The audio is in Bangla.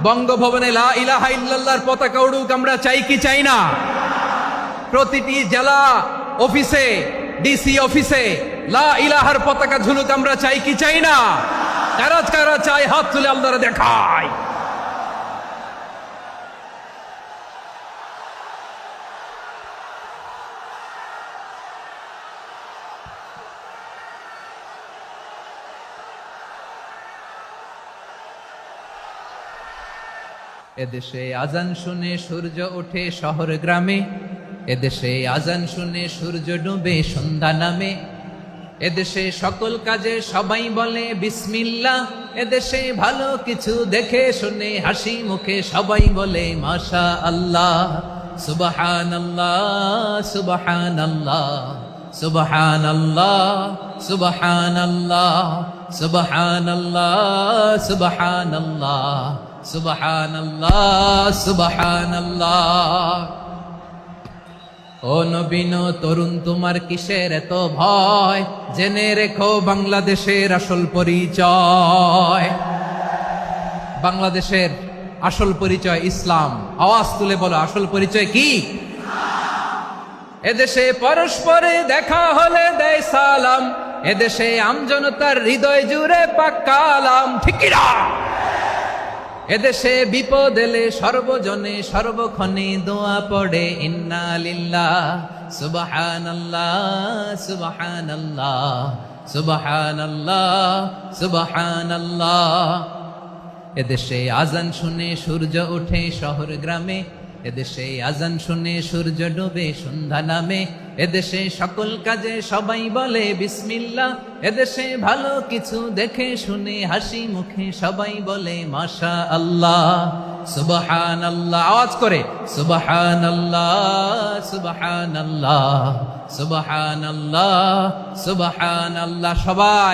বঙ্গভবনে লা ইলাহা ইল্লাল্লাহর পতাকা উড়ুক, আমরা চাই কি চাই না? প্রতিটি জেলা অফিসে, ডিসি অফিসে লা ইলাহার পতাকা ঝুলুক, আমরা চাই কি চাই না? কারা কারা চাই হাত তুলে আল্লাহরে দেখায়। এদেশে আজান শুনে সূর্য ওঠে শহর গ্রামে, এদেশে আজান শুনে সূর্য ডুবে সন্ধ্যা নামে, এদেশে সকল কাজে সবাই বলে বিসমিল্লাহ, এদেশে ভালো কিছু দেখে শুনে হাসি মুখে সবাই বলে মাশা আল্লাহ। সুবহানাল্লাহ সুবহানাল্লাহ সুবহানাল্লাহ সুবহানাল্লাহ সুবহানাল্লাহ সুবহানাল্লাহ সুবহানাল্লাহ সুবহানাল্লাহ। ও নবীন তরুণ, তোমার কিসের এত ভয়? জেনে রেখো বাংলাদেশের আসল পরিচয়। বাংলাদেশের আসল পরিচয় ইসলাম। আওয়াজ তুলে বলো, আসল পরিচয় কি? এদেশে পরস্পরে দেখা হলে দেয় সালাম, এদেশে আমজনতার হৃদয় জুড়ে পাক্কালাম, ঠিক কি না? এদেশে বিপদ এলে সর্বজনে সর্বক্ষণে দোয়া পড়ে ইন্না লিল্লাহ সুবহানাল্লাহ সুবহানাল্লাহ সুবহানাল্লাহ সুবহানাল্লাহ। এদেশে আজান শুনে সূর্য ওঠে শহর গ্রামে, এদেশে আজান শুনে সূর্য ডুবে সন্ধ্যা নামে, এদেশে সকল কাজে সবাই বলে বিসমিল্লাহ, এদেশে ভালো কিছু দেখে শুনে হাসি মুখে সবাই বলে মাশা আল্লাহ। সুবহানাল্লাহ, আওয়াজ করে সুবহানাল্লাহ সুবহানাল্লাহ সুবহানাল্লাহ সুবহানাল্লাহ। সবাই